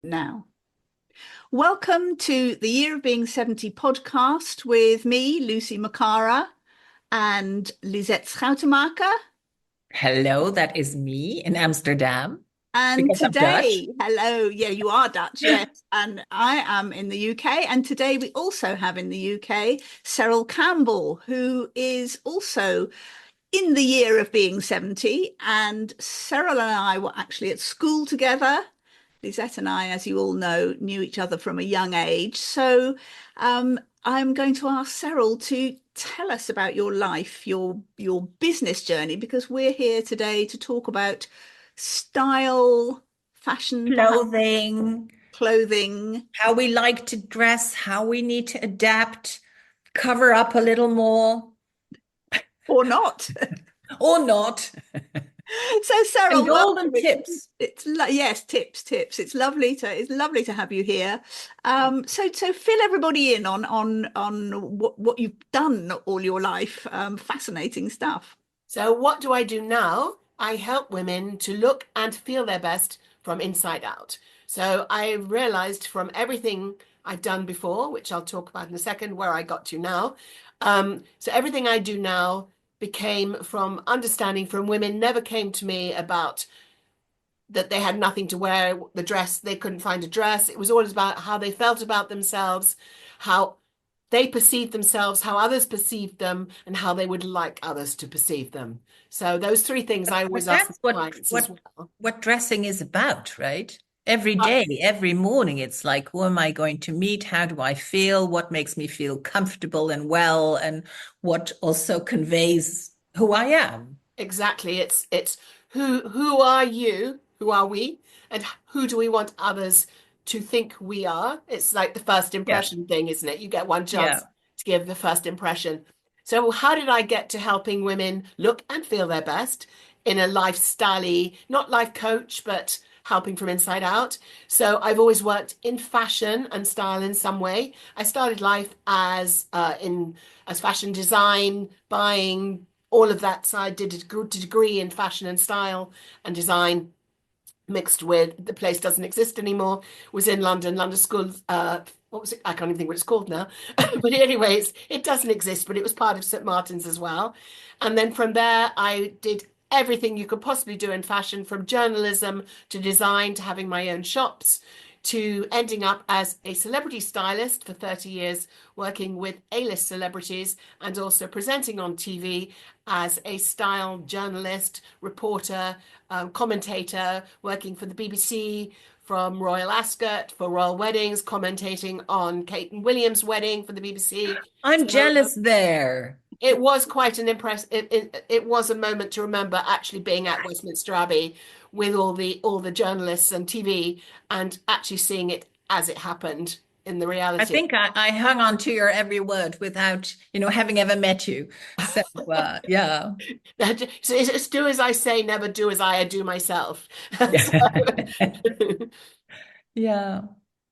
Now. Welcome to the Year of Being 70 podcast with me, Lucy Makara, and Lisette Schoutemaker. Hello, that is me in Amsterdam And because I'm Dutch. today, hello, yeah, you are Dutch, yes, and I am in the UK. And today we also have in the UK Ceril Campbell, who is also in the year of being 70. And Ceril and I were actually at school together. Lisette and I, as you all know, knew each other from a young age. So I'm going to ask Ceril to tell us about your life, your business journey, because we're here today to talk about style, fashion, perhaps Clothing, clothing, how we like to dress, how we need to adapt, cover up a little more or not. or not, So and Ceril, welcome. golden tips. Yes, tips. It's lovely to have you here. So fill everybody in on what you've done all your life. Fascinating stuff. So, what do I do now? I help women to look and feel their best from inside out. So, I realized from everything I've done before, which I'll talk about in a second, where I got to now. So, everything I do now became from understanding from women, never came to me about that they had nothing to wear, the dress, they couldn't find a dress. It was always about how they felt about themselves, how they perceived themselves, how others perceived them, and how they would like others to perceive them. So those three things I But always ask my that's what clients as what well. what dressing is about, right? Every Uh, day, every morning, it's like, who am I going to meet? How do I feel? What makes me feel comfortable and well, and what also conveys who I am? exactly. It's who are you? Who are we? And who do we want others to think we are? It's like the first Yeah, impression thing, isn't it? You get one yeah. chance to give the first impression. So how did I get to helping women look and feel their best in a lifestyle, not life coach, but helping from inside out? So I've always worked in fashion and style in some way. I started life as fashion design, buying, all of that. So I did a good degree in fashion and style and design mixed with the place doesn't exist anymore, was in London School. What was it? I can't even think what it's called now. But anyways, it doesn't exist, but it was part of St. Martin's as well. And then from there, I did everything you could possibly do in fashion, from journalism to design to having my own shops to ending up as a celebrity stylist for 30 years, working with A-list celebrities and also presenting on TV as a style journalist, reporter, commentator, working for the BBC, from Royal Ascot for royal weddings, commentating on Kate and William's wedding for the BBC. I'm So jealous there. it was quite an it was a moment to remember, actually being at Westminster Abbey with all the journalists and TV, and actually seeing it as it happened in the I reality. think I hung on to your every word without, having ever met you. So, yeah. So it's do as I say, never do as I do myself. So, Yeah.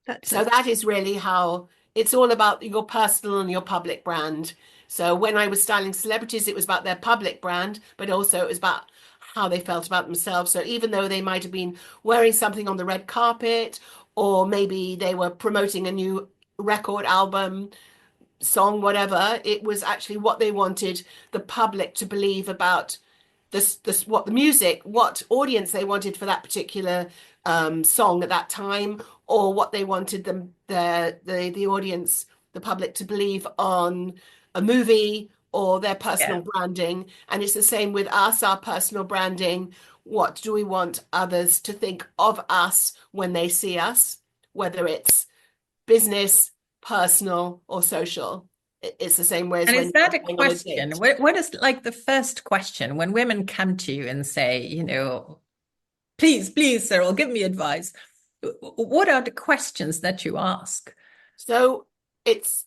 That's so a that is really how it's all about your personal and your public brand. So when I was styling celebrities, it was about their public brand, but also it was about how they felt about themselves. So even though they might have been wearing something on the red carpet, or maybe they were promoting a new record album, song, whatever, it was actually what they wanted the public to believe about this what the music, what audience they wanted for that particular song at that time, or what they wanted them the audience, the public, to believe on a movie or their Yeah. personal branding. And it's the same with us, our personal branding. What do we want others to think of us when they see us, whether it's business, personal, or social? It's the same way as And when is that you're a going on a question? date. What is like the first question when women come to you and say, please, Cyril, give me advice. What are the questions that you ask? So it's,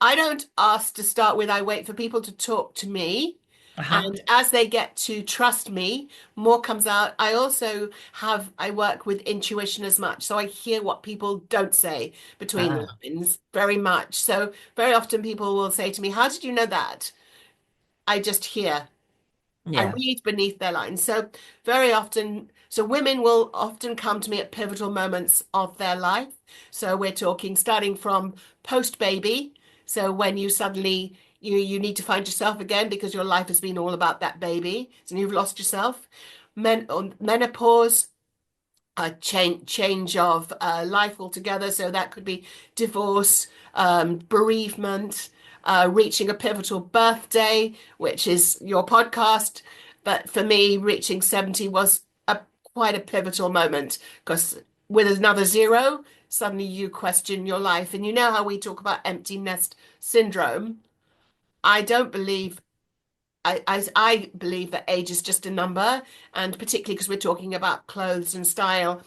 I don't ask to start with, I wait for people to talk to me. Uh-huh. And as they get to trust me, more comes out. I work with intuition as much. So I hear what people don't say between the Ah, lines very much. So very often people will say to me, how did you know that? I just hear. I yeah. read beneath their lines. So very often So women will often come to me at pivotal moments of their life. So we're talking starting from post-baby. So when you suddenly you need to find yourself again because your life has been all about that baby, so you've lost yourself. Menopause, a change of life altogether. So that could be divorce, bereavement, reaching a pivotal birthday, which is your podcast. But for me, reaching 70 was quite a pivotal moment because with another zero, suddenly you question your life. And you know how we talk about empty nest syndrome. I don't believe I believe that age is just a number, and particularly because we're talking about clothes and style,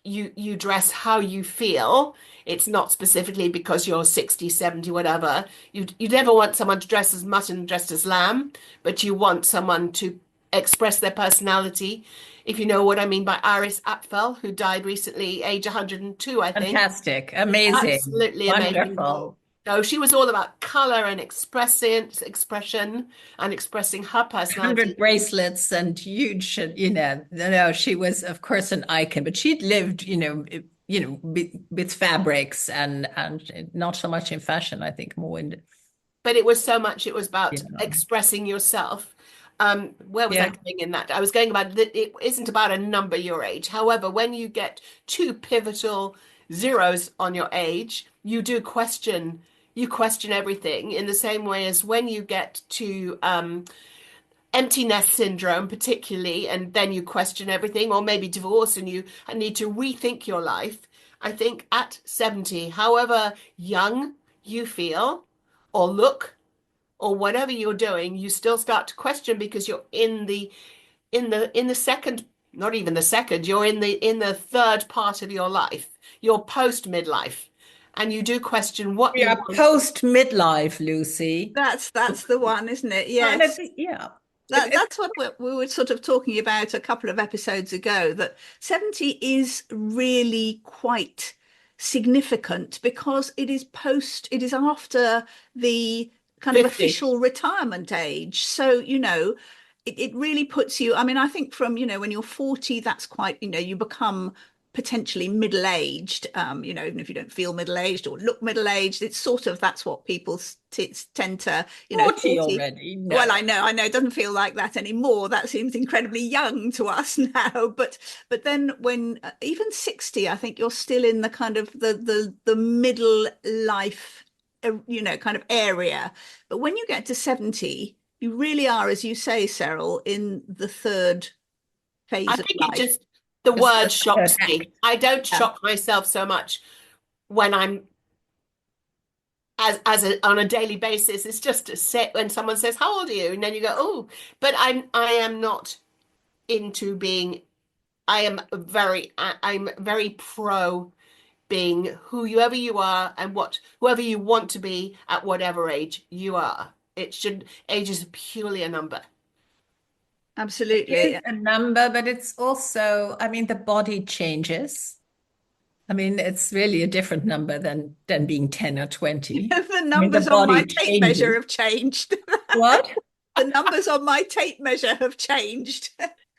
you dress how you feel. It's not specifically because you're 60, 70, whatever. You never want someone to dress as mutton dressed as lamb, but you want someone to express their personality. If you know what I mean by Iris Apfel, who died recently, age 102, I think. Fantastic. Amazing. Absolutely amazing. Wonderful. So she was all about color and expression and expressing her 100 personality. bracelets and huge, no, she was, of course, an icon, but she'd lived, with fabrics and not so much in fashion, I think, more in, But it was so much, it was you about know. expressing yourself. Where was I Yeah. going in that? I was going about that it isn't about a number your age. However, when you get two pivotal zeros on your age, you question everything in the same way as when you get to empty nest syndrome, particularly, and then you question everything, or maybe divorce and you need to rethink your life. I think at 70, however young you feel or look, or whatever you're doing, you still start to question because you're in the second, not even the second, you're in the third part of your life. You're post midlife, and you do question what We you are want. post midlife, Lucy. That's the one, isn't it? And I Yes. think, yeah. That's what we were sort of talking about a couple of episodes ago, that 70 is really quite significant because it is after the kind of 50. official retirement age. So, it really puts you, I mean, I think from, when you're 40, that's quite, you become potentially middle-aged, even if you don't feel middle-aged or look middle-aged, it's sort of, that's what people tend to, 40 40. already. Well, No. I know, it doesn't feel like that anymore. That seems incredibly young to us now. But then when even 60, I think you're still in the kind of the middle life, kind of area. But when you get to 70, you really are, as you say, Ceril, in the third I phase of think it life. just, the The word third shocks act. me. I don't Yeah. shock myself so much when I'm on a daily basis. It's just a set when someone says, "How old are you?" And then you go, "Oh," but I am not into being. I'm very pro being whoever you are and whoever you want to be at whatever age you are. Age is purely a number. It Absolutely. is a number, but it's also, I mean, the body changes. I mean, it's really a different number than being 10 or 20. The I mean, the numbers on my body tape measure changes. have changed. What? The numbers on my tape measure have changed.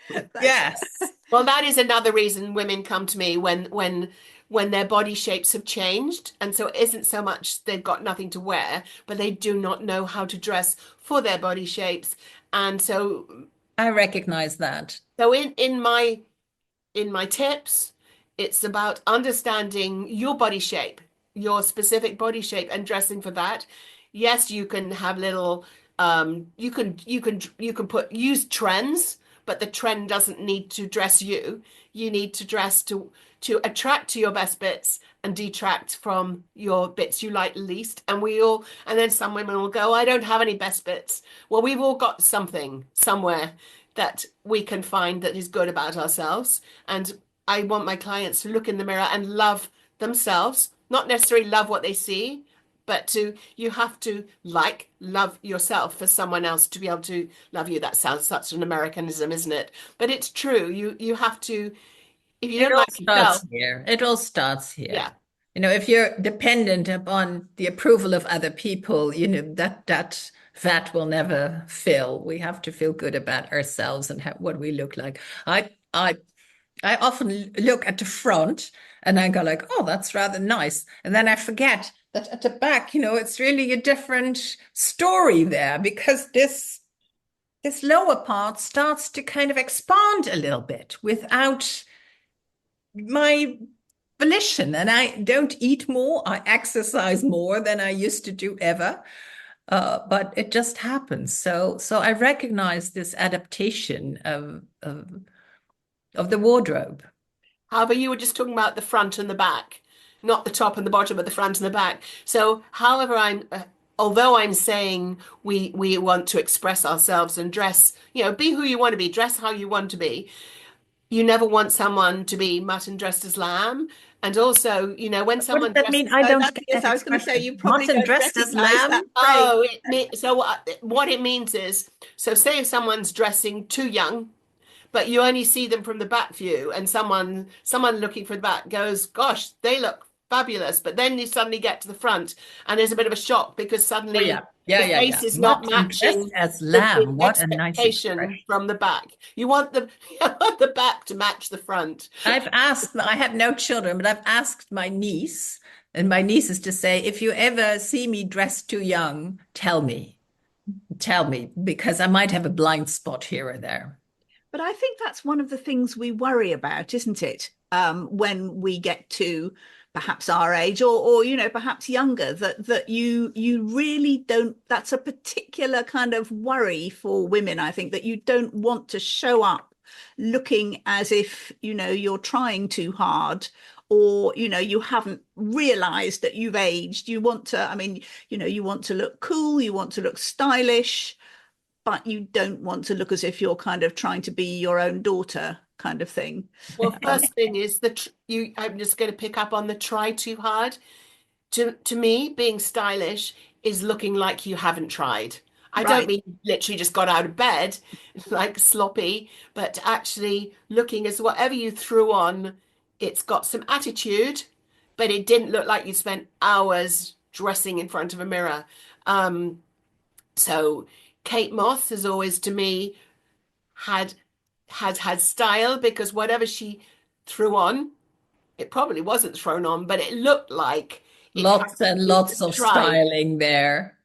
That's Yes. Well, that is another reason women come to me when their body shapes have changed. And so it isn't so much they've got nothing to wear, but they do not know how to dress for their body shapes. And I recognize that. so in my tips, it's about understanding your body shape, your specific body shape, and dressing for that. Yes, you can have little, you can use trends, but the trend doesn't need to dress you. You need to dress to attract to your best bits and detract from your bits you like least. And then some women will go, I don't have any best bits. Well, we've all got something somewhere that we can find that is good about ourselves. And I want my clients to look in the mirror and love themselves, not necessarily love what they see, but you have to love yourself for someone else to be able to love you. That sounds such an Americanism, isn't it? But it's true. You have to, if you It don't all like yourself, starts here. It all starts here. yeah. If you're dependent upon the approval of other people, that will never fill. We have to feel good about ourselves and what we look like. I I often look at the front and I go like, oh, that's rather nice. And then I forget that at the back, it's really a different story there because this lower part starts to kind of expand a little bit without my volition. And I don't eat more, I exercise more than I used to do ever. But it just happens. So I recognize this adaptation of the wardrobe. However, you were just talking about the front and the back, not the top and the bottom, but the front and the back. So, although I'm saying we want to express ourselves and dress, be who you want to be, dress how you want to be. You never want someone to be mutton dressed as lamb. And also, when What does someone that mean? dresses, I So don't that's, get yes, that I was going to say expression. you probably Mutton don't dressed as recognize that lamb? phrase. oh, so what it means is, so say if someone's dressing too young, but you only see them from the back view, and someone looking from the back goes, gosh, they look fabulous, but then you suddenly get to the front and there's a bit of a shock because Oh yeah, suddenly yeah, the yeah, face yeah. is not Mutton dressed matching as the lamb. What a nice expectation expression. from the back. You want the you want the back to match the front. I have no children, but I've asked my niece and my nieces to say, if you ever see me dressed too young, tell me, because I might have a blind spot here or there. But I think that's one of the things we worry about, isn't it? When we get to perhaps our age or perhaps younger, that you really don't, that's a particular kind of worry for women, I think, that you don't want to show up looking as if, you're trying too hard or, you haven't realized that you've aged. You want to, I mean, you want to look cool, you want to look stylish, but you don't want to look as if you're kind of trying to be your own daughter kind of thing. Well, Um, first thing is I'm just going to pick up on the try too hard. To me, being stylish is looking like you haven't tried. I don't right. mean literally just got out of bed like sloppy, but actually looking as whatever you threw on, it's got some attitude, but it didn't look like you spent hours dressing in front of a mirror. Um, so Kate Moss has always, to me, had had style because whatever she threw on, it probably wasn't thrown on, but it looked like it had Lots and been lots of tried. styling there,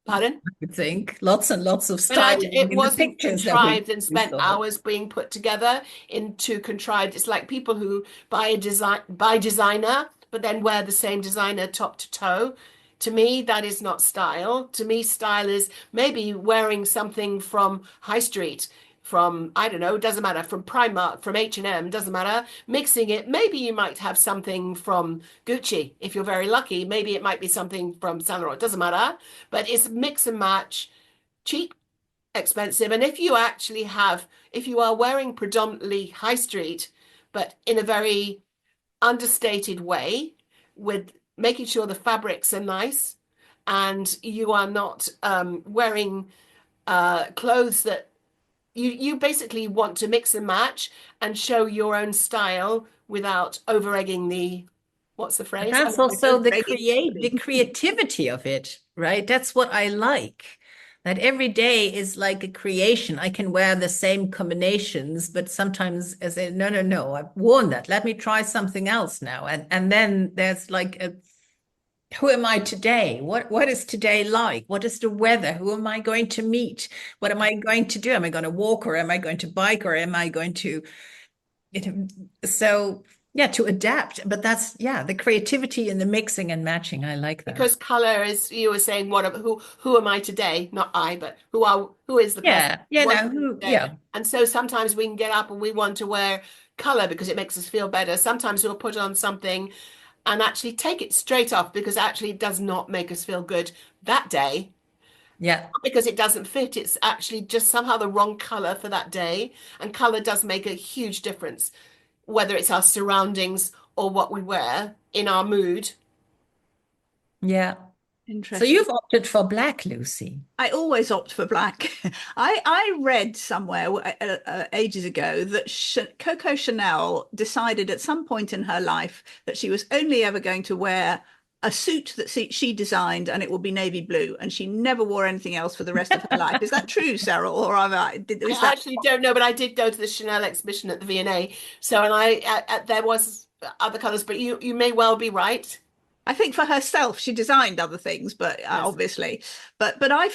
Pardon? I would think. Lots and lots of But styling it in the wasn't pictures that we contrived and spent saw. hours being put together into contrived. It's like people who buy designer, but then wear the same designer top to toe. To me, that is not style. To me, style is maybe wearing something from High Street, from I don't know, doesn't matter, from Primark, from H&M, doesn't matter. Mixing it, maybe you might have something from Gucci if you're very lucky. Maybe it might be something from Saint Laurent, doesn't matter. But it's mix and match, cheap, expensive. And if you are wearing predominantly high street, but in a very understated way, with making sure the fabrics are nice, and you are not wearing clothes that you basically want to mix and match and show your own style without over egging the what's the But phrase? that's also the Regularly. creativity of it, right? That's what I like. That every day is like a creation. I can wear the same combinations, but sometimes I say, no, no, no, I've worn that. Let me try something else now. And then there's like a who am I today? What is today like? What is the weather? Who am I going to meet? What am I going to do? Am I going to walk or am I going to bike or am I going to so yeah, to adapt. But that's yeah, the creativity and the mixing and matching. I like that. Because color is, you were saying, who am I today? Not I, but who is the person Yeah, yeah, you want no, to be who, today? yeah, And so sometimes we can get up and we want to wear color because it makes us feel better. Sometimes we'll put on something and actually take it straight off because actually it does not make us feel good that day. yeah, Not because it doesn't fit, it's actually just somehow the wrong color for that day. And color does make a huge difference, whether it's our surroundings or what we wear in our mood. yeah. So Interesting. you've opted for black, Lucy. I always opt for black. I read somewhere ages ago that Coco Chanel decided at some point in her life that she was only ever going to wear a suit that she designed, and it will be navy blue, and she never wore anything else for the rest of her life. Is that true, Ceril? Or is I that? actually don't know, but I did go to the Chanel exhibition at the V&A. So, and there was other colors, but you may well be right. I think for herself, she designed other things, but Yes. obviously, but I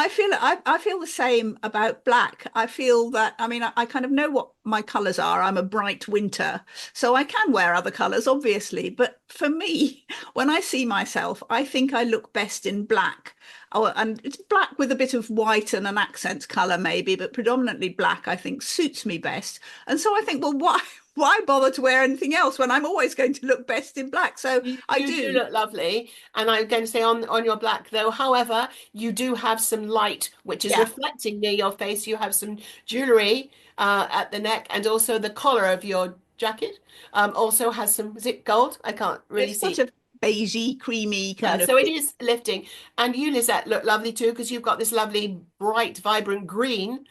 feel the same about black. I feel that, I mean, I kind of know what my colors are. I'm a bright winter, so I can wear other colors, obviously. But for me, when I see myself, I think I look best in black. Oh, and it's black with a bit of white and an accent color maybe, but predominantly black, I think suits me best. And so I think, well, why bother to wear anything else when I'm always going to look best in black? So I You do do. look lovely, and I'm going to say on your black though. However, you do have some light, which is Yeah. reflecting near your face. You have some jewelry at the neck, and also the collar of your jacket also has some. Is it gold? I can't really It's see. sort of beigey, creamy Yeah, kind of so it thing. is lifting. And you, Lisette, look lovely too because you've got this lovely, bright, vibrant green.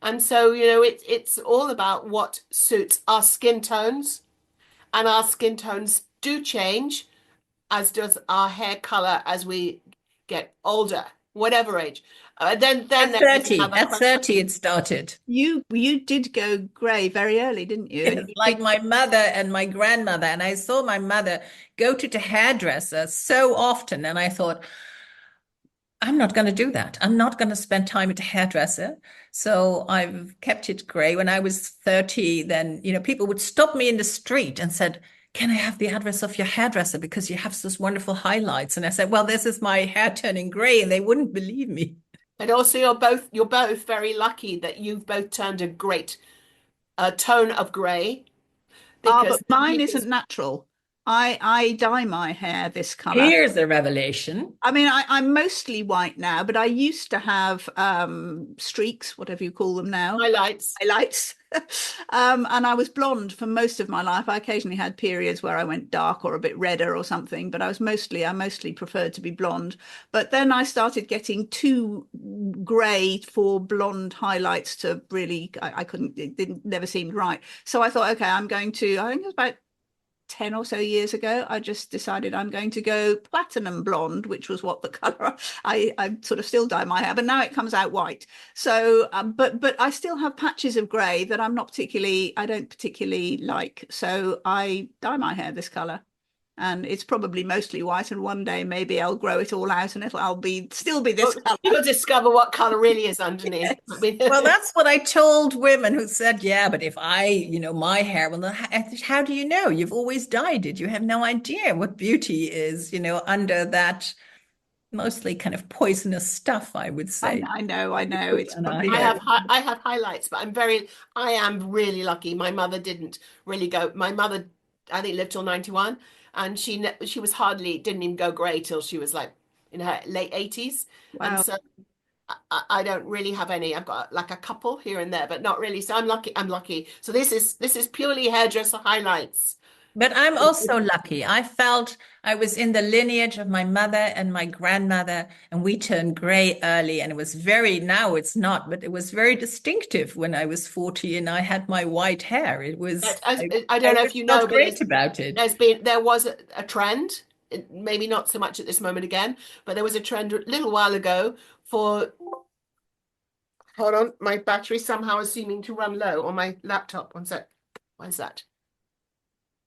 And so, it's all about what suits our skin tones, and our skin tones do change, as does our hair color as we get older, whatever age. Then At there is 30, another at question. 30 it started. You did go grey very early, didn't you? And It's you like did. my mother and my grandmother. And I saw my mother go to the hairdresser so often. And I thought, I'm not going to do that. I'm not going to spend time at a hairdresser. So I've kept it gray. When I was 30, then, people would stop me in the street and said, can I have the address of your hairdresser? Because you have those wonderful highlights. And I said, well, this is my hair turning gray. And they wouldn't believe me. And also you're both very lucky that you've both turned a great tone of gray Ah, because but then mine you isn't natural. I dye my hair this color. Here's a revelation. I mean, I'm mostly white now, but I used to have streaks, whatever you call them now, highlights. highlights. And I was blonde for most of my life. I occasionally had periods where I went dark or a bit redder or something, but I mostly preferred to be blonde. But then I started getting too grey for blonde highlights to really, I couldn't, it didn't never seemed right. So I thought, okay, I think it was about 10 or so years ago, I just decided I'm going to go platinum blonde, which was what the color I sort of still dye my hair, but now it comes out white. So, but I still have patches of grey that I don't particularly like. So I dye my hair this color. And it's probably mostly white. And one day maybe I'll grow it all out and I'll still be this Well, color. you'll discover what color really is underneath. I Yes. mean, Well, that's what I told women who said, yeah, but if my hair, well, how do you know? You've always dyed it. You have no idea what beauty is, under that mostly kind of poisonous stuff, I would say. I know. It's And our probably I very. have hair. I have highlights, but I am really lucky. My mother didn't really go. My mother, I think, lived till 91, and she was hardly didn't even go grey till she was like in her late 80s, and Wow. so I don't really have any. I've got like a couple here and there, but not really. So I'm lucky. I'm lucky. So this is purely hairdresser highlights. But I'm also lucky. I felt I was in the lineage of my mother and my grandmother, and we turned gray early. And it was now it's not, but it was very distinctive when I was 40 and I had my white hair. I I don't know really if you know, felt but great about it. there was a trend, maybe not so much at this moment again, but there was a trend a little while ago for, hold on, my battery somehow is seeming to run low on my laptop. One sec. Why is that?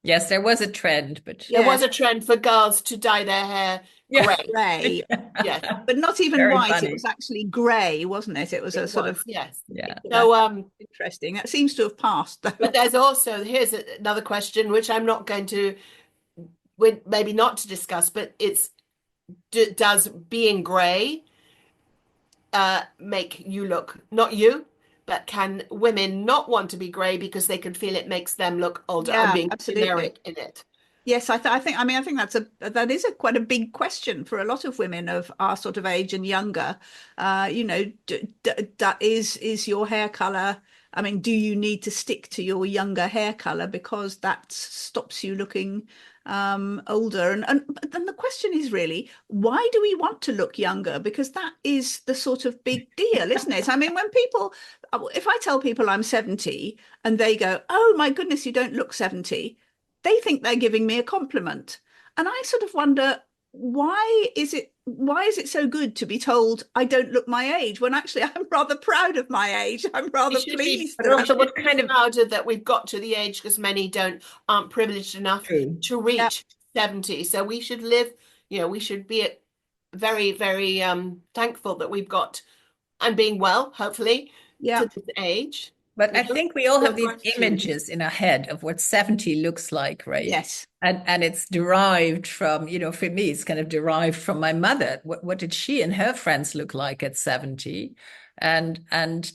Yes, there was a trend, but There was Yes. a trend for girls to dye their hair yeah. grey. Grey, Yes, but not even Very white. It funny. was actually grey, wasn't it? It was a it sort of was. Yes. Yeah. particular, So interesting. That seems to have passed, but though. there's also here's another question which I'm not going to maybe not to discuss, but does being grey make you look not you, but can women not want to be grey because they can feel it makes them look older? I'm Yeah, being absolutely. generic in it. Yes, I think that is a quite a big question for a lot of women of our sort of age and younger. Is your hair color? I mean, do you need to stick to your younger hair color because that stops you looking older? And but then the question is really, why do we want to look younger? Because that is the sort of big deal, isn't it? I mean, if I tell people I'm 70 and they go, "Oh my goodness, you don't look 70." They think they're giving me a compliment. And I sort of wonder, why is it so good to be told I don't look my age when actually I'm rather proud of my age. I'm We rather should be, pleased But that we I'm also, should what be kind of prouder that we've got to the age because many don't aren't privileged enough true? to yeah, reach 70. So we should live, we should be very, very thankful that we've got and being well, hopefully, yeah, to this age. But I think we all Feel have these gratitude. images in our head of what 70 looks like, right? yes, And it's derived from, for me, it's kind of derived from my mother. What did she and her friends look like at 70? And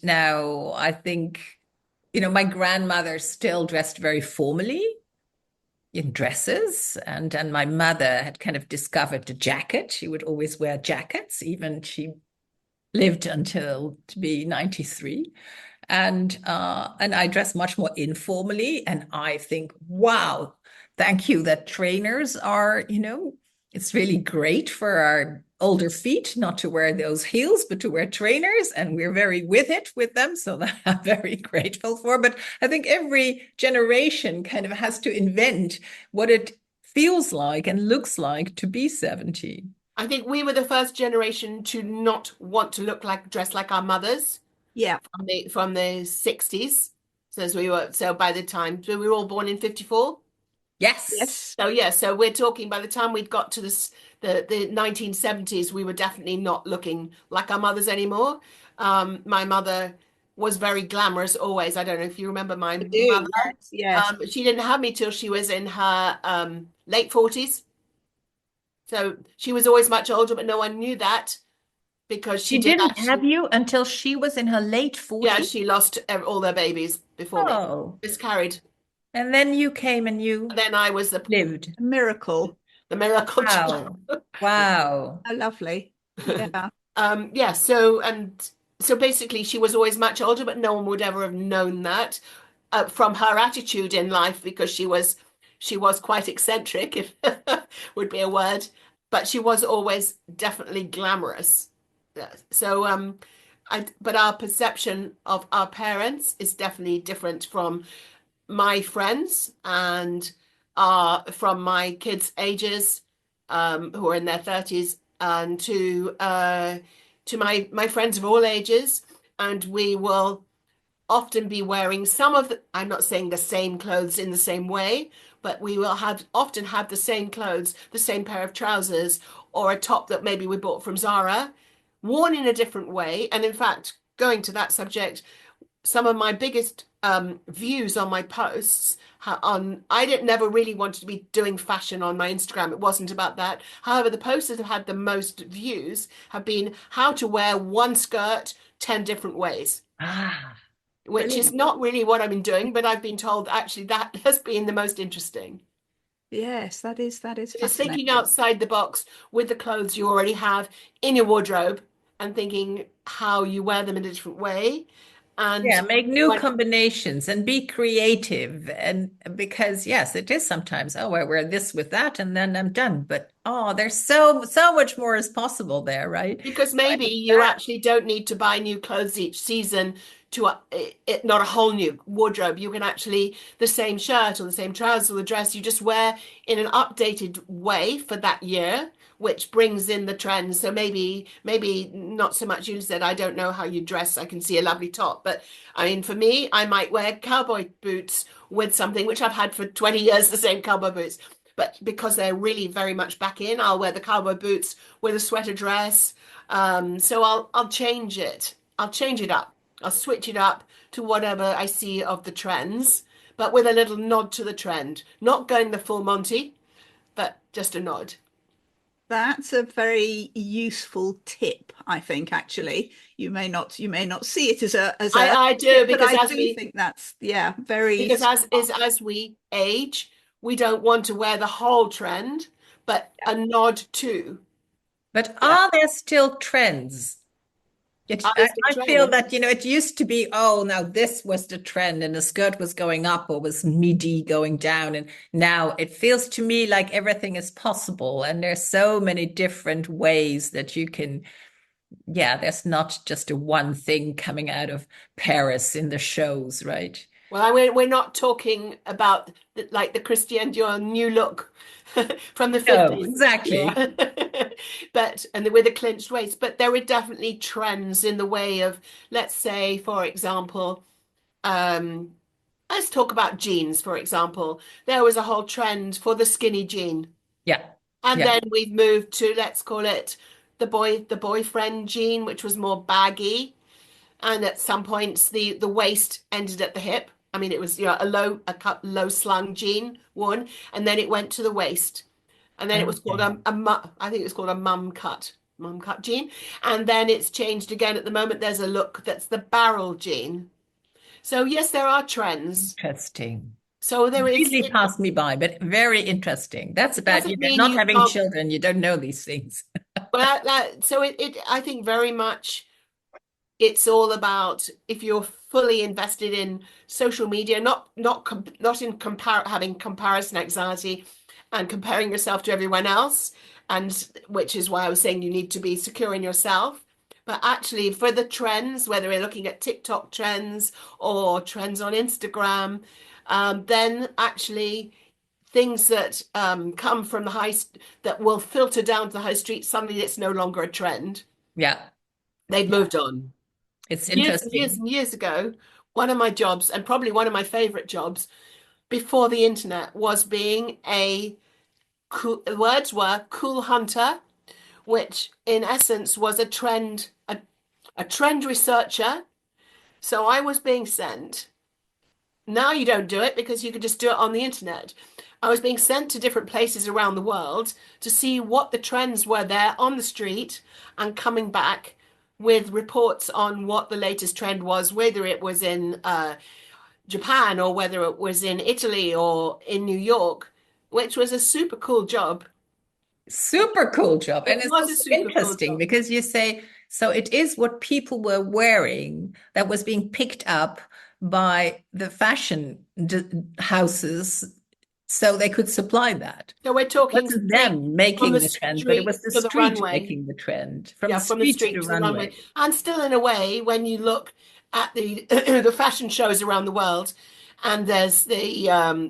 now I think, my grandmother still dressed very formally in dresses, and my mother had kind of discovered the jacket. She would always wear jackets, even she lived until to be 93. And I dress much more informally, and I think, wow, thank you that trainers are, it's really great for our older feet not to wear those heels but to wear trainers, and we're very with it with them, so that I'm very grateful for. But I think every generation kind of has to invent what it feels like and looks like to be 70. I think we were the first generation to not want to look like dress like our mothers yeah, from the 60s. So by the time so we were all born in 54. Yes. yes, So yeah, so we're talking by the time we'd got to the 1970s, we were definitely not looking like our mothers anymore. My mother was very glamorous always. I don't know if you remember my I do. mother. Yes, yes. She didn't have me till she was in her late 40s. So she was always much older, but no one knew that because she She did didn't have actually, you until she was in her late yeah, 40s? she lost all their babies before me, Oh, miscarried. and then you came and And you then I was the lived. A miracle. the miracle child. Wow. Wow. How lovely. Yeah. Yeah, so basically she was always much older, but no one would ever have known that from her attitude in life because she was quite eccentric, if would be a word, but she was always definitely glamorous. Yeah. So but our perception of our parents is definitely different from my friends and from my kids' ages, who are in their 30s, and to my friends of all ages, and we will often be wearing I'm not saying the same clothes in the same way, but we will have often have the same clothes, the same pair of trousers, or a top that maybe we bought from Zara, worn in a different way. And in fact, going to that subject, some of my biggest views on my posts on I didn't never really wanted to be doing fashion on my Instagram. It wasn't about that. However, the posts that have had the most views have been how to wear one skirt 10 different ways, Ah, which is brilliant. not really what I've been doing, but I've been told actually that has been the most interesting. Yes, that is Just thinking fascinating. outside the box with the clothes you already have in your wardrobe and thinking how you wear them in a different way. Yeah, And make new when combinations and be creative. And because yes, it is sometimes, oh, I wear this with that and then I'm done. But oh, there's so much more is possible there, right? Because So I maybe think you that, actually don't need to buy new clothes each season to not a whole new wardrobe. You can actually the same shirt or the same trousers or the dress you just wear in an updated way for that year, which brings in the trends. So maybe not so much you said, I don't know how you dress. I can see a lovely top, but I mean for me, I might wear cowboy boots with something which I've had for 20 years, the same cowboy boots. But because they're really very much back in, I'll wear the cowboy boots with a sweater dress. So I'll change it. I'll change it up. I'll switch it up to whatever I see of the trends, but with a little nod to the trend. Not going the full Monty, but just a nod. That's a very useful tip, I think, actually. You may not see it as a I do tip, but because I as do we think that's, yeah, very because smart. as we age, we don't want to wear the whole trend, but Yeah, a nod to. but yeah, are there still trends? Are I, there still I feel trends? that, it used to be, oh, now this was the trend and the skirt was going up or was midi going down. And now it feels to me like everything is possible. And there's so many different ways that you can, yeah, there's not just a one thing coming out of Paris in the shows, right? Well, we're not talking about like the Christian Dior new look from the No, 50s. exactly. Yeah. But and with a clinched waist, but there were definitely trends in the way of, let's say, for example, um, let's talk about jeans, for example. There was a whole trend for the skinny jean. Yeah. And Yeah. then we've moved to, let's call it the boyfriend jean, which was more baggy. And at some points, the waist ended at the hip. I mean, it was, low slung jean one, and then it went to the waist, and then it was called Okay. I think it was called a mum cut jean, and then it's changed again. At the moment, there's a look that's the barrel jean. So yes, there are trends. Interesting. So there is. Completely It passed me by, but very interesting. That's about, doesn't mean not you having can't. children. You don't know these things. Well, so I think very much. It's all about if you're fully invested in social media, not in having comparison anxiety and comparing yourself to everyone else, and which is why I was saying you need to be secure in yourself. But actually, for the trends, whether we're looking at TikTok trends or trends on Instagram, then actually things that come from that will filter down to the high street, suddenly it's no longer a trend. Yeah. They've Yeah. moved on. It's Years and years interesting. and years ago, one of my jobs, and probably one of my favorite jobs before the internet, was being the words were cool hunter, which in essence was a trend researcher. So I was being sent. Now you don't do it because you could just do it on the internet. I was being sent to different places around the world to see what the trends were there on the street and coming back with reports on what the latest trend was, whether it was in Japan or whether it was in Italy or in New York, which was a super cool job. Super cool job. It And it's was a also super cool interesting job. because you say, so it is what people were wearing that was being picked up by the houses so they could supply that. So we're It talking wasn't street them from making the the trend, but it street was the to the street runway. making the trend, from Yeah, the from the street to street the to the runway. runway. And still in a way, when you look at the the fashion shows around the world, and there's the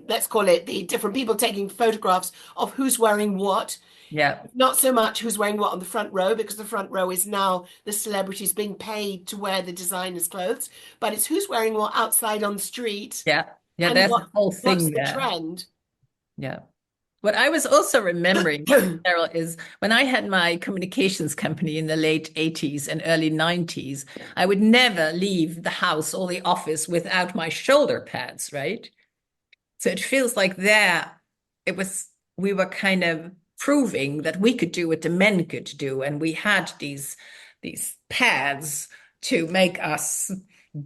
let's call it the different people taking photographs of who's wearing what. Yeah. Not so much who's wearing what on the front row, because the front row is now the celebrities being paid to wear the designer's clothes, but it's who's wearing what outside on the street Yeah. Yeah. and There's a whole what's thing the there. trend. Yeah. What I was also remembering, Ceril, is when I had my communications company in the late 80s and early 90s, I would never leave the house or the office without my shoulder pads, right? So it feels like it was, we were kind of proving that we could do what the men could do. And we had these pads to make us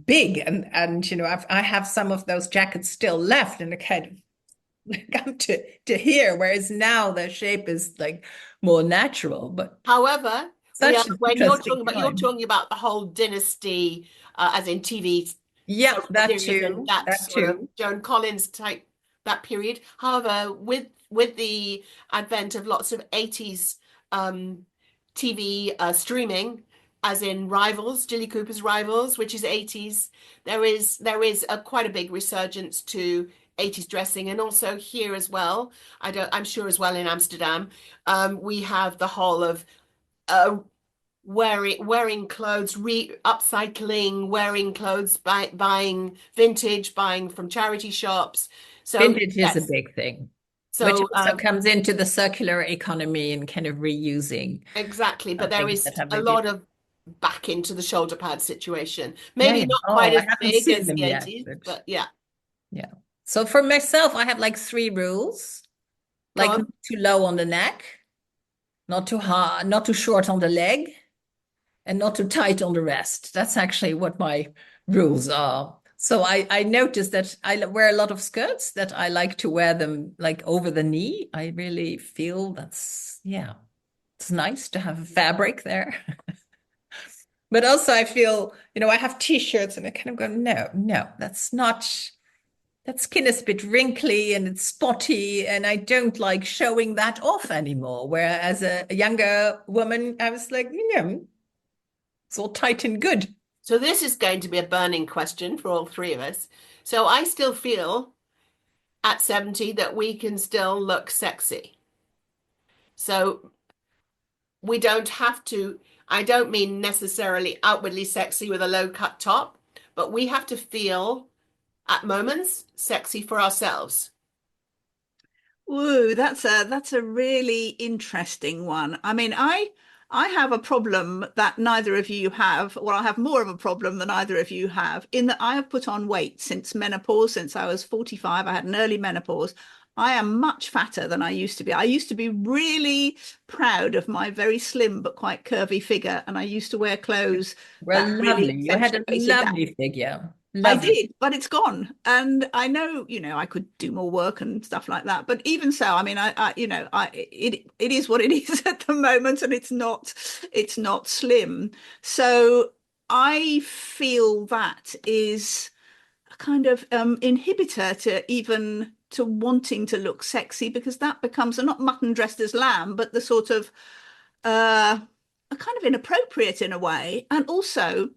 big. I have some of those jackets still left and I kind of come to here, whereas now the shape is like more natural, but However, such an interesting you're time. talking about the whole dynasty, as in TV Yeah, soap that operas and too. that That sort of too. Joan Collins type that period. However, with the advent of lots of 80s TV streaming, as in Rivals, Jilly Cooper's Rivals, which is 80s, there is a quite a big resurgence to 80s dressing, and also here as well. I'm sure as well in Amsterdam, we have the whole of uh, wearing clothes, upcycling, wearing clothes, buying vintage, buying from charity shops. So Vintage is a yes, big thing, which so also comes into the circular economy and kind of reusing exactly. But there things is that have a been used. lot of back into the shoulder pad situation. Yeah, Maybe yeah. not quite Oh, I as haven't big seen as them the yet, 80s, but but yeah, yeah. So for myself, I have like three rules, go like not on. too low on the neck, not too high, not too short on the leg, and not too tight on the rest. That's actually what my rules are. So I noticed that I wear a lot of skirts, that I like to wear them like over the knee. I really feel yeah, it's nice to have a fabric there. But also I feel, I have t-shirts and I kind of go, no, no, that skin is a bit wrinkly and it's spotty, and I don't like showing that off anymore. Whereas a younger woman, I was like, it's all tight and good. So this is going to be a burning question for all three of us. So I still feel at 70 that we can still look sexy. So we don't have to, I don't mean necessarily outwardly sexy with a low cut top, but we have to feel at moments sexy for ourselves. Ooh, that's a really interesting one. I mean, I have a problem that neither of you have. Well, I have more of a problem than either of you have, in that I have put on weight since menopause, since I was 45. I had an early menopause. I am much fatter than I used to be. I used to be really proud of my very slim but quite curvy figure, and I used to wear clothes Well, that really lovely. You had a accentuated that. lovely figure. I Lovely. did, but it's gone. And I know, I could do more work and stuff like that. But even so, I mean, it is what it is at the moment, and it's not slim. So I feel that is a kind of inhibitor to even to wanting to look sexy, because that becomes not mutton dressed as lamb, but the sort of a kind of inappropriate in a way. And also,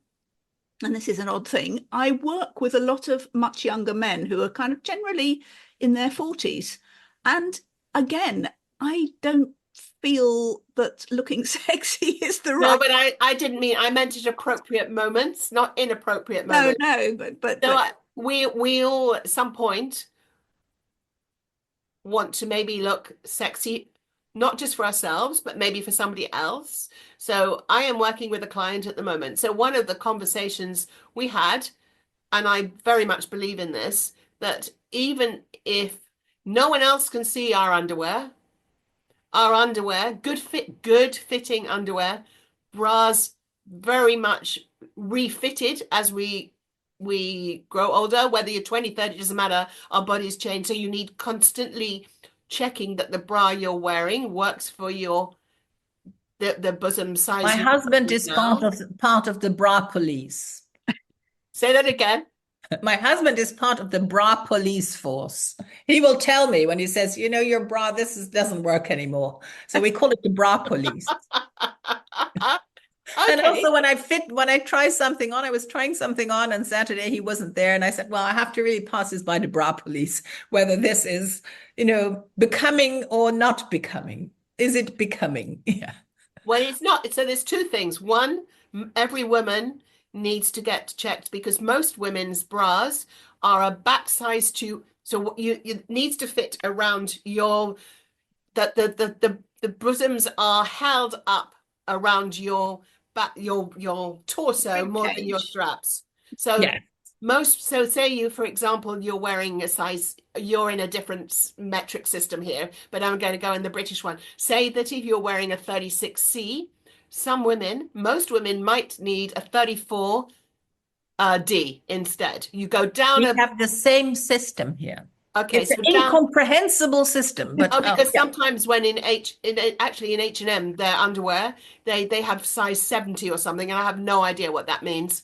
and this is an odd thing, I work with a lot of much younger men who are kind of generally in their 40s. And again, I don't feel that looking sexy is the No, right. but I didn't mean, I meant at appropriate moments, not inappropriate No, moments. no, but So we all at some point want to maybe look sexy, not just for ourselves, but maybe for somebody else. So I am working with a client at the moment. So one of the conversations we had, and I very much believe in this, that even if no one else can see our underwear, good fitting underwear, bras very much refitted as we grow older, whether you're 20, 30, doesn't matter, our bodies change. So you need constantly checking that the bra you're wearing works for the bosom My size you husband want is now. part of the bra police. Say that again. My husband is part of the bra police force. He will tell me when he says, your bra, doesn't work anymore. So we call it the bra police. And Okay. also when I try something on, I was trying something on Saturday, he wasn't there. And I said, well, I have to really pass this by the bra police, whether this is, becoming or not becoming. Is it becoming? Yeah. Well, it's not. So there's two things. One, every woman needs to get checked because most women's bras are a back size to, so what you needs to fit around your that the bosoms are held up around your back your torso Rib more than your cage. straps. So Yeah. so say you, for example, you're wearing a size, you're in a different metric system here, but I'm going to go in the British one. Say that if you're wearing a 36C, most women might need a 34 D instead. You go down We a, have the same system here. okay, It's an so down. incomprehensible system, but Oh, because yeah. sometimes when actually in H&M their underwear they have size 70 or something, and I have no idea what that means.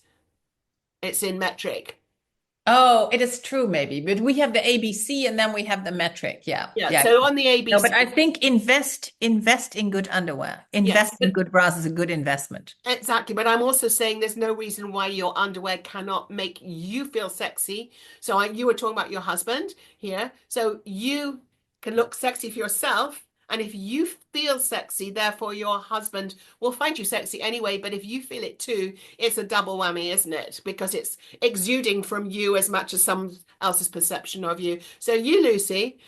It's in metric. Oh, it is true, maybe, but we have the ABC and then we have the metric. Yeah, Yeah, yeah. so on the No, but ABC, I think invest in good underwear. yes, Invest in but good bras is a good investment. exactly. But I'm also saying there's no reason why your underwear cannot make you feel sexy. So you were talking about your husband here. So you can look sexy for yourself. And if you feel sexy, therefore your husband will find you sexy anyway. But if you feel it too, it's a double whammy, isn't it? Because it's exuding from you as much as someone else's perception of you. So you, Lucy,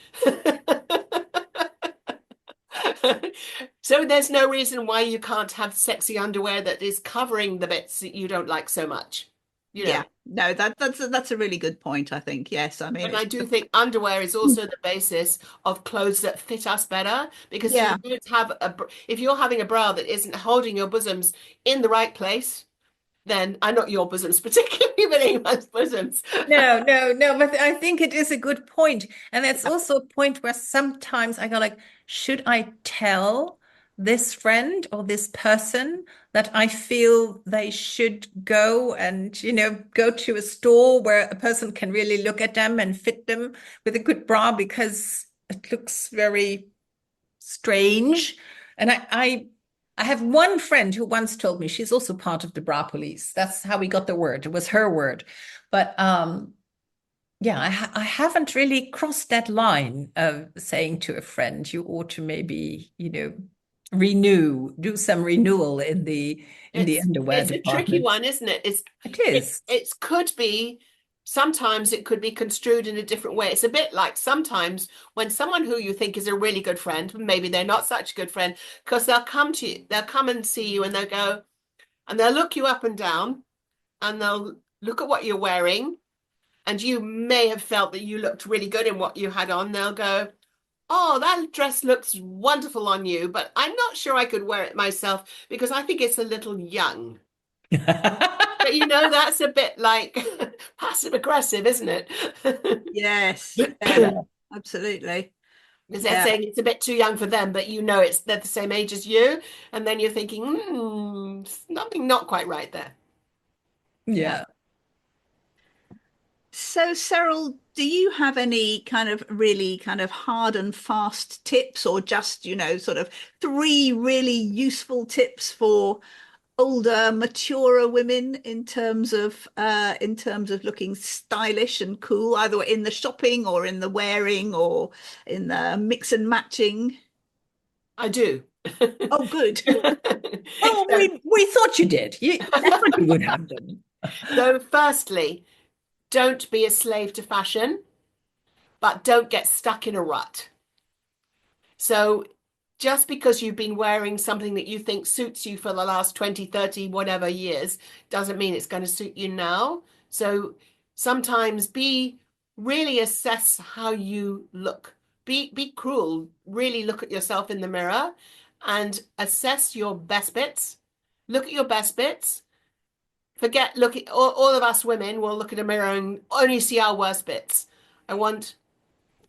so there's no reason why you can't have sexy underwear that is covering the bits that you don't like so much, you know. Yeah, no, that's a really good point, I think. Yes, I mean And I it's do think underwear is also the basis of clothes that fit us better because if yeah. you don't have if you're having a bra that isn't holding your bosoms in the right place, then not your bosoms particularly, but anyone's bosoms. No, no, no, but I think it is a good point. And it's also a point where sometimes I go like, should I tell this friend or this person that I feel they should go and, go to a store where a person can really look at them and fit them with a good bra because it looks very strange. And I I have one friend who once told me she's also part of the bra police. That's how we got the word. It was her word. But yeah, I haven't really crossed that line of saying to a friend, you ought to maybe, do some renewal in the underwear It's a tricky department. one, isn't it? It is. It could be sometimes it could be construed in a different way. It's a bit like sometimes when someone who you think is a really good friend, maybe they're not such a good friend, because they'll come to you, they'll come and see you and they'll go and they'll look you up and down and they'll look at what you're wearing and you may have felt that you looked really good in what you had on. They'll go, "Oh, that dress looks wonderful on you, but I'm not sure I could wear it myself because I think it's a little young." But that's a bit like passive aggressive, isn't it? Yes, yes, Yeah. absolutely. Because they're Yeah, saying it's a bit too young for them, but they're the same age as you, and then you're thinking, something not quite right there. yeah. Yeah. So, Cyril, do you have any kind of really kind of hard and fast tips, or just, sort of three really useful tips for older, maturer women in terms of looking stylish and cool, either in the shopping or in the wearing or in the mix and matching? I do. Oh, good. Well, So, we thought you did. I thought you would have them. so firstly, don't be a slave to fashion, but don't get stuck in a rut. So just because you've been wearing something that you think suits you for the last 20, 30, whatever years, doesn't mean it's going to suit you now. So sometimes really assess how you look. Be cruel. Really look at yourself in the mirror and assess your best bits. Look at your best bits. Forget, look at all of us women will look at a mirror and only see our worst bits. I want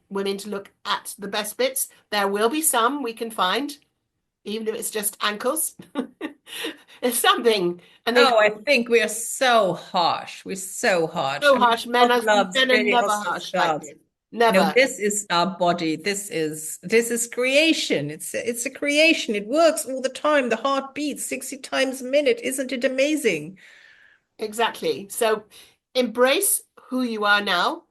women to look at the best bits. There will be some we can find, even if it's just ankles. It's something. And they Oh, I think we are so harsh. We're so harsh. so I mean, harsh. golf gloves Men are really are never so harsh like sharp. this. No, Never. this is our body. This is creation. It's a creation. It works all the time. The heart beats 60 times a minute. Isn't it amazing? Exactly. So embrace who you are now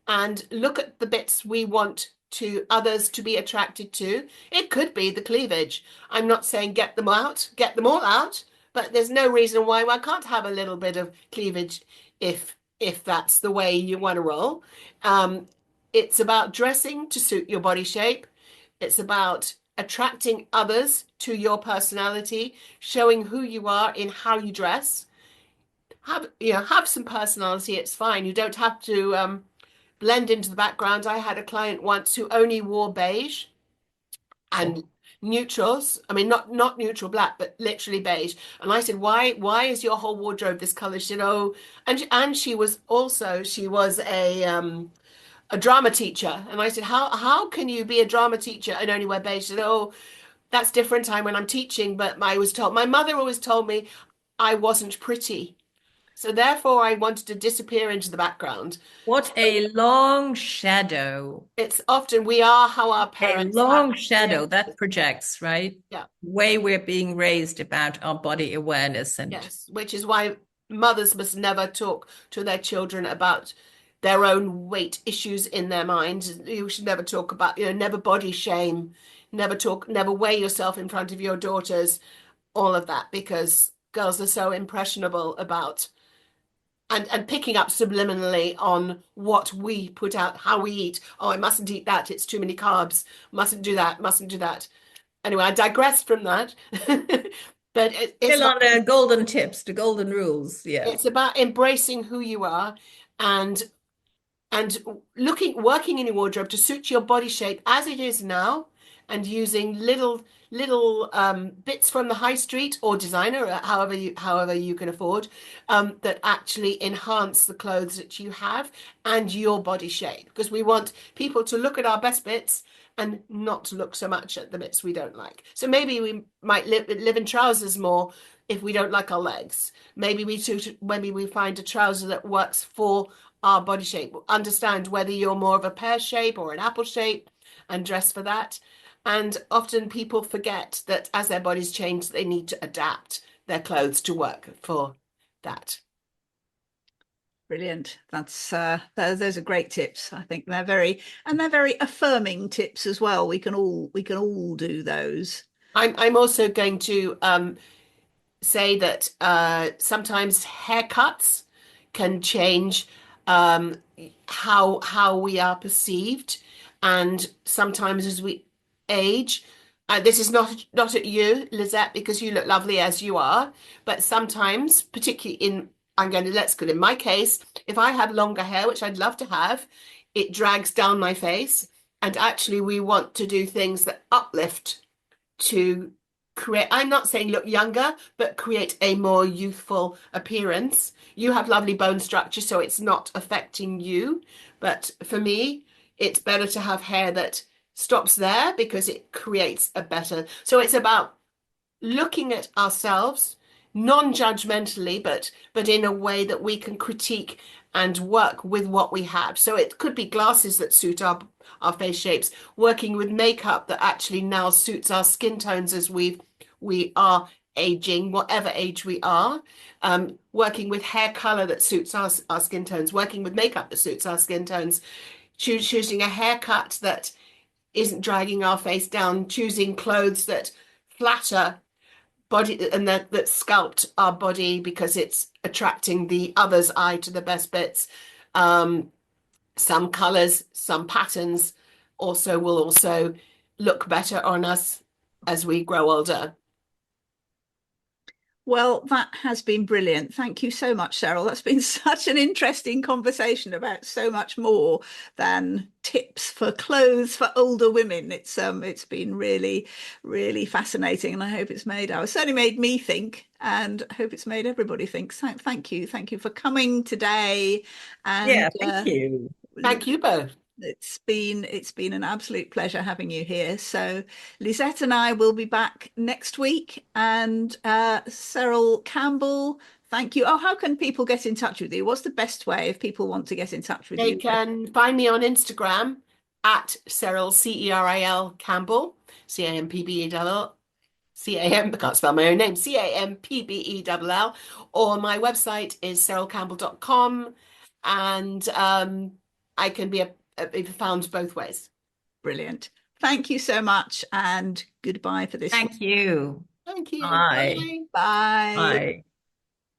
and look at the bits we want to others to be attracted to. It could be the cleavage. I'm not saying get them all out, but there's no reason why I can't have a little bit of cleavage if that's the way you want to roll. Um, it's about dressing to suit your body shape. It's about attracting others to your personality, showing who you are in how you dress. Have some personality. It's fine. You don't have to blend into the background. I had a client once who only wore beige and neutrals. I mean, not neutral black, but literally beige. And I said, why is your whole wardrobe this color? She said, oh, and she was a drama teacher. And I said, how can you be a drama teacher and only wear beige? She said, oh, that's different time when I'm teaching. But my mother always told me I wasn't pretty. So therefore, I wanted to disappear into the background. What a long shadow. It's often we are how our A parents have long shadow created us. that projects, right? Yeah, Way we're being raised about our body awareness and yes, which is why mothers must never talk to their children about their own weight issues in their minds. You should never talk about, never body shame, never weigh yourself in front of your daughters, all of that, because girls are so impressionable about and picking up subliminally on what we put out, how we eat. Oh, I mustn't eat that. It's too many carbs. Mustn't do that. Mustn't do that. Anyway, I digressed from that. But still on the golden tips, the golden rules. Yeah. it's about embracing who you are and and working in your wardrobe to suit your body shape as it is now and using little bits from the high street or designer, however you can afford, that actually enhance the clothes that you have and your body shape. Because we want people to look at our best bits and not to look so much at the bits we don't like. So maybe we might live in trousers more if we don't like our legs. Maybe we find a trouser that works for our body shape. Understand whether you're more of a pear shape or an apple shape and dress for that. And often people forget that as their bodies change, they need to adapt their clothes to work for that. Brilliant. That's those are great tips. I think they're very affirming tips as well. We can all do those. I'm also going to say that sometimes haircuts can change how we are perceived, and sometimes as we age, this is not at you, Lisette, because you look lovely as you are, but sometimes, particularly in I'm going to let's go in my case, if I have longer hair, which I'd love to have, it drags down my face, and actually we want to do things that uplift to create, I'm not saying look younger, but create a more youthful appearance. You have lovely bone structure, so it's not affecting you. But for me, it's better to have hair that stops there because it creates a better. So it's about looking at ourselves non-judgmentally, but in a way that we can critique and work with what we have. So it could be glasses that suit our face shapes, working with makeup that actually now suits our skin tones as we are aging, whatever age we are, working with hair color that suits our skin tones, working with makeup that suits our skin tones, choosing a haircut that isn't dragging our face down, choosing clothes that flatter body and that sculpt our body because it's attracting the other's eye to the best bits. Some colors, some patterns also will also look better on us as we grow older. Well, that has been brilliant. Thank you so much, Ceril. That's been such an interesting conversation about so much more than tips for clothes for older women. It's been really, really fascinating, and I hope certainly made me think, and I hope it's made everybody think. So thank you for coming today, and Yeah, thank you. Thank you both. it's been an absolute pleasure having you here. So Lisette and I will be back next week. And Ceril Campbell, thank you. Oh, how can people get in touch with you? What's the best way if people want to get in touch with They you? can find me on Instagram at Ceril, Ceril Campbell, Campbell, I can't spell my own name, Campbell, or my website is cerilcampbell.com, and I can be found both ways. Brilliant. Thank you so much, and goodbye for this week. Thank you. Thank you. Bye. Bye. Bye. Bye.